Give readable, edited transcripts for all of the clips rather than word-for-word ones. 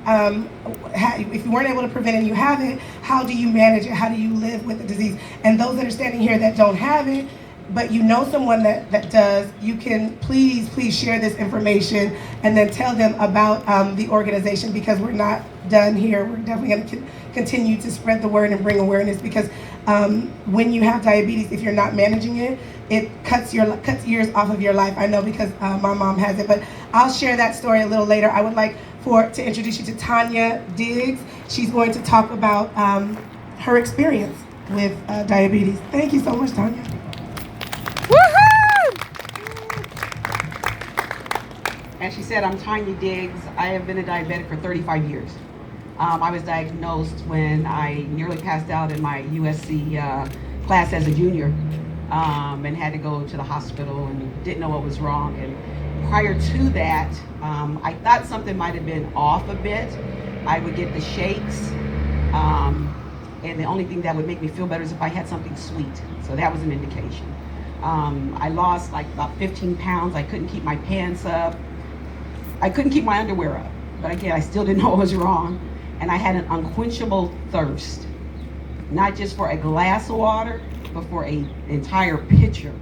if you weren't able to prevent it and you have it, how do you manage it? How do you live with the disease? And those that are standing here that don't have it, but you know someone that does, you can please share this information and then tell them about the organization, because we're not done here. We're definitely going to continue to spread the word and bring awareness, because when you have diabetes, if you're not managing it, it cuts years off of your life. I know, because my mom has it, but I'll share that story a little later. I would like to introduce you to Tanya Diggs. She's going to talk about her experience with diabetes. Thank you so much, Tanya. As she said, I'm Tanya Diggs. I have been a diabetic for 35 years. I was diagnosed when I nearly passed out in my USC class as a junior, and had to go to the hospital and didn't know what was wrong. And prior to that, I thought something might have been off a bit. I would get the shakes, and the only thing that would make me feel better is if I had something sweet. So that was an indication. I lost like about 15 pounds. I couldn't keep my pants up. I couldn't keep my underwear up. But again, I still didn't know what was wrong. And I had an unquenchable thirst, not just for a glass of water, but for an entire pitcher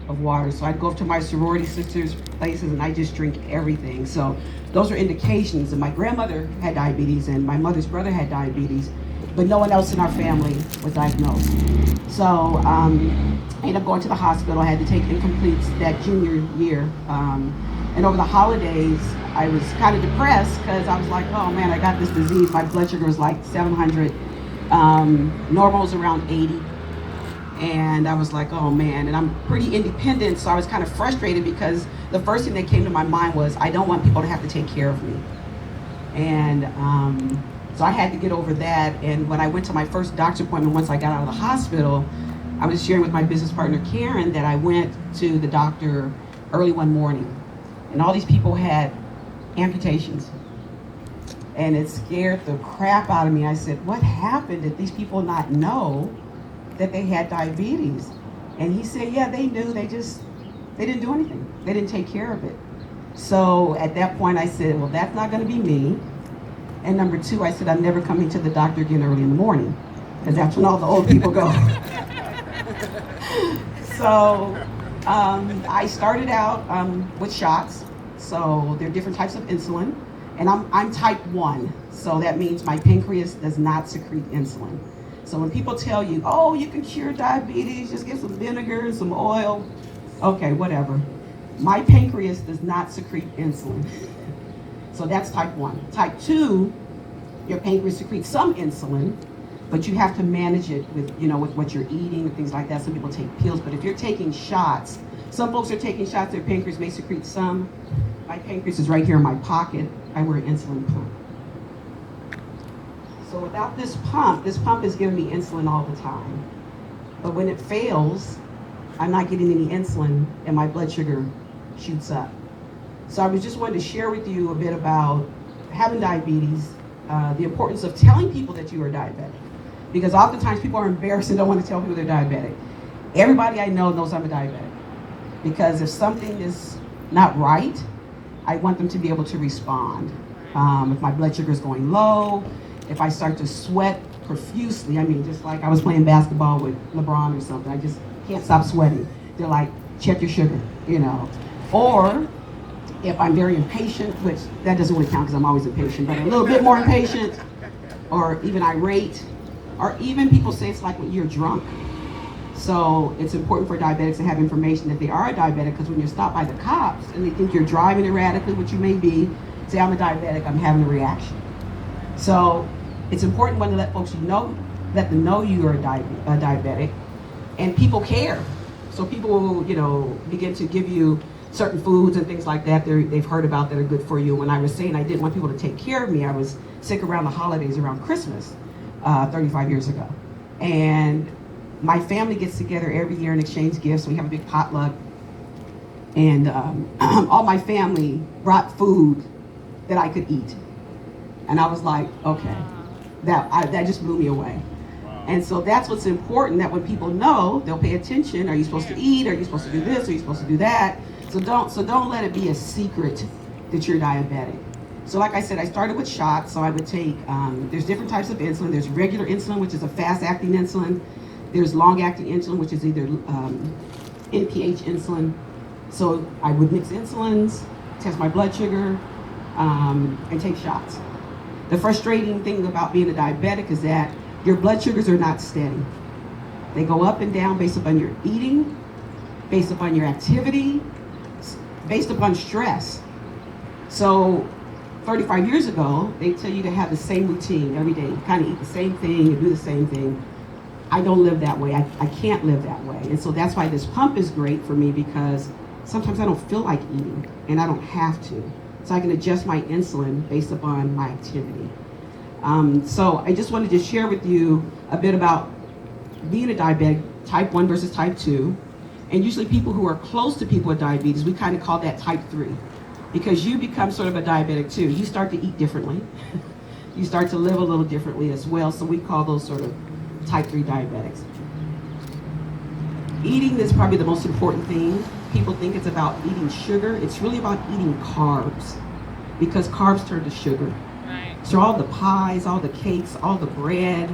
of water. So I'd go up to my sorority sisters' places and I just drink everything. So those are indications. And my grandmother had diabetes and my mother's brother had diabetes, but no one else in our family was diagnosed. So I ended up going to the hospital. I had to take incompletes that junior year. And over the holidays, I was kind of depressed because I was like, oh man, I got this disease. My blood sugar was like 700. Normal was around 80. And I was like, oh man, and I'm pretty independent, so I was kind of frustrated because the first thing that came to my mind was, I don't want people to have to take care of me. And so I had to get over that. And when I went to my first doctor's appointment, once I got out of the hospital, I was sharing with my business partner, Karen, that I went to the doctor early one morning. And all these people had amputations. And it scared the crap out of me. I said, what happened? Did these people not know that they had diabetes? And he said, yeah, they knew. They didn't do anything. They didn't take care of it. So at that point I said, well, that's not going to be me. And number two, I said, I'm never coming to the doctor again early in the morning, because that's when all the old people go. So I started out with shots. So there are different types of insulin, and I'm type 1, so that means my pancreas does not secrete insulin. So when people tell you, oh, you can cure diabetes, just get some vinegar and some oil, okay, whatever. My pancreas does not secrete insulin. So that's type 1. Type 2, your pancreas secretes some insulin, but you have to manage it with, with what you're eating and things like that. Some people take pills, but if you're taking shots, some folks are taking shots, their pancreas may secrete some. My pancreas is right here in my pocket. I wear an insulin pump. So without this pump is giving me insulin all the time. But when it fails, I'm not getting any insulin and my blood sugar shoots up. So I was just wanting to share with you a bit about having diabetes, the importance of telling people that you are diabetic. Because oftentimes people are embarrassed and don't want to tell people they're diabetic. Everybody I know knows I'm a diabetic. Because if something is not right, I want them to be able to respond. If my blood sugar is going low, if I start to sweat profusely, I mean, just like I was playing basketball with LeBron or something, I just can't stop sweating. They're like, check your sugar, Or if I'm very impatient, which that doesn't really count because I'm always impatient, but a little bit more impatient, or even irate, or even people say it's like when you're drunk. So it's important for diabetics to have information that they are a diabetic, because when you're stopped by the cops and they think you're driving erratically, which you may be, say, I'm a diabetic, I'm having a reaction. So it's important to let folks let them know you are a diabetic, and people care. So people will, begin to give you certain foods and things like that they've heard about that are good for you. When I was saying I didn't want people to take care of me, I was sick around the holidays, around Christmas, 35 years ago. And my family gets together every year and exchange gifts. We have a big potluck. And all my family brought food that I could eat. And I was like, okay, that just blew me away. And so that's what's important, that when people know, they'll pay attention. Are you supposed to eat? Are you supposed to do this? Are you supposed to do that? So don't let it be a secret that you're diabetic. So like I said, I started with shots. So I would take, there's different types of insulin. There's regular insulin, which is a fast-acting insulin. There's long-acting insulin, which is either NPH insulin. So I would mix insulins, test my blood sugar, and take shots. The frustrating thing about being a diabetic is that your blood sugars are not steady. They go up and down based upon your eating, based upon your activity, based upon stress. So 35 years ago, they tell you to have the same routine every day, kind of eat the same thing and do the same thing. I don't live that way. I can't live that way. And so that's why this pump is great for me, because sometimes I don't feel like eating and I don't have to. So I can adjust my insulin based upon my activity. So I just wanted to share with you a bit about being a diabetic, type 1 versus type 2. And usually people who are close to people with diabetes, we kind of call that type 3. Because you become sort of a diabetic too. You start to eat differently. You start to live a little differently as well. So we call those sort of type 3 diabetics. Eating is probably the most important thing. People think it's about eating sugar. It's really about eating carbs, because carbs turn to sugar. Right. So all the pies, all the cakes, all the bread,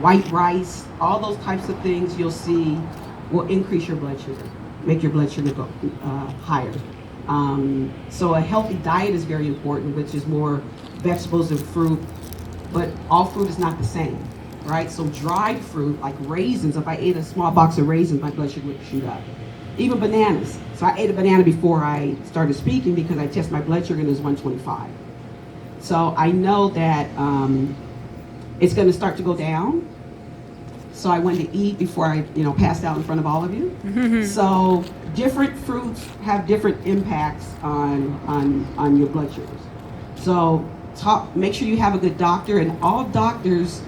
white rice, all those types of things you'll see will increase your blood sugar, make your blood sugar go higher. So a healthy diet is very important, which is more vegetables and fruit, but all fruit is not the same, right? So dried fruit, like raisins, if I ate a small box of raisins, my blood sugar would shoot up. Even bananas. So I ate a banana before I started speaking because I tested my blood sugar and it was 125. So I know that it's going to start to go down. So I went to eat before I, passed out in front of all of you. So different fruits have different impacts on your blood sugars. So make sure you have a good doctor, and all doctors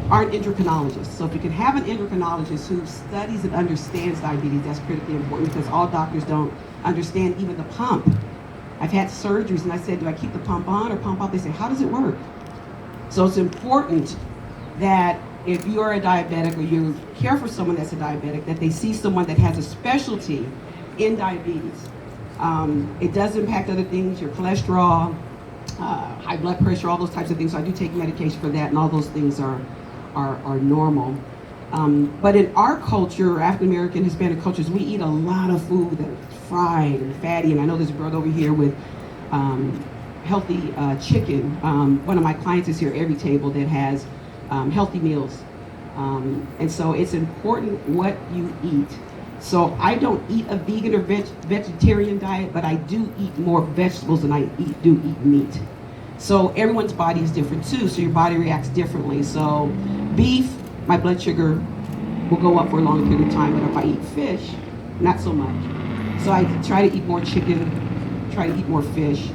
aren't endocrinologists. So if you can have an endocrinologist who studies and understands diabetes, that's critically important, because all doctors don't understand even the pump. I've had surgeries and I said, do I keep the pump on or pump off? They say, how does it work? So it's important that if you are a diabetic or you care for someone that's a diabetic, that they see someone that has a specialty in diabetes. It does impact other things, your cholesterol, high blood pressure, all those types of things. So I do take medication for that, and all those things are normal. But in our culture, African American, Hispanic cultures, we eat a lot of food that is fried and fatty. And I know there's a brother over here with healthy chicken. One of my clients is here every table that has healthy meals. And so it's important what you eat. So I don't eat a vegan or vegetarian diet, but I do eat more vegetables than I do eat meat. So everyone's body is different too, so your body reacts differently. So beef, my blood sugar will go up for a longer period of time, but if I eat fish, not so much. So I try to eat more chicken, try to eat more fish.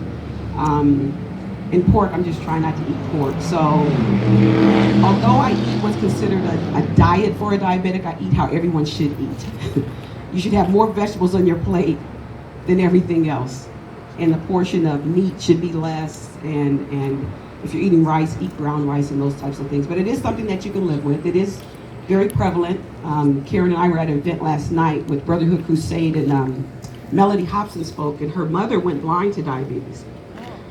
In pork, I'm just trying not to eat pork. So although I eat what's considered a diet for a diabetic, I eat how everyone should eat. You should have more vegetables on your plate than everything else. And the portion of meat should be less, and if you're eating rice, eat brown rice and those types of things. But it is something that you can live with. It is very prevalent. Karen and I were at an event last night with Brotherhood Crusade, and Melody Hobson spoke, and her mother went blind to diabetes.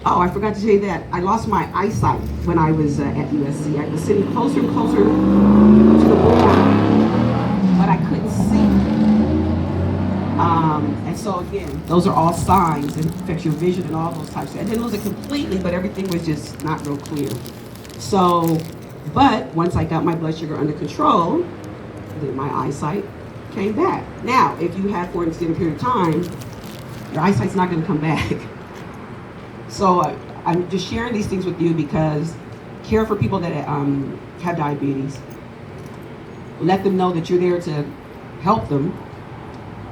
Oh, I forgot to tell you that. I lost my eyesight when I was at USC. I was sitting closer and closer to the board, but I couldn't see. And so again, those are all signs. It affects your vision and all those types. I didn't lose it completely, but everything was just not real clear. So, but once I got my blood sugar under control, then my eyesight came back. Now, if you have for an extended period of time, your eyesight's not going to come back. So I'm just sharing these things with you because care for people that have diabetes. Let them know that you're there to help them.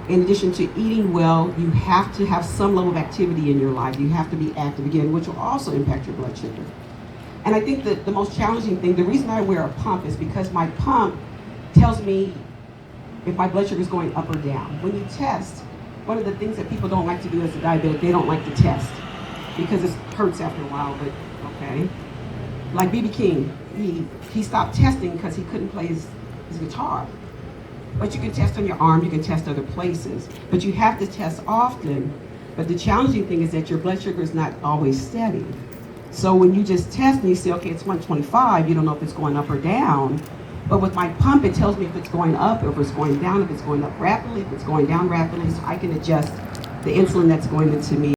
In addition to eating well, you have to have some level of activity in your life. You have to be active again, which will also impact your blood sugar. And I think that the most challenging thing, the reason I wear a pump is because my pump tells me if my blood sugar is going up or down. When you test, one of the things that people don't like to do as a diabetic, they don't like to test because it hurts after a while, but okay. Like B.B. King, he stopped testing because he couldn't play his guitar. But you can test on your arm, you can test other places. But you have to test often But the challenging thing is that your blood sugar is not always steady. So when you just test and you say, okay, it's 125, you don't know if it's going up or down. But with my pump, it tells me if it's going up, or if it's going down, if it's going up rapidly, if it's going down rapidly, so I can adjust the insulin that's going into me.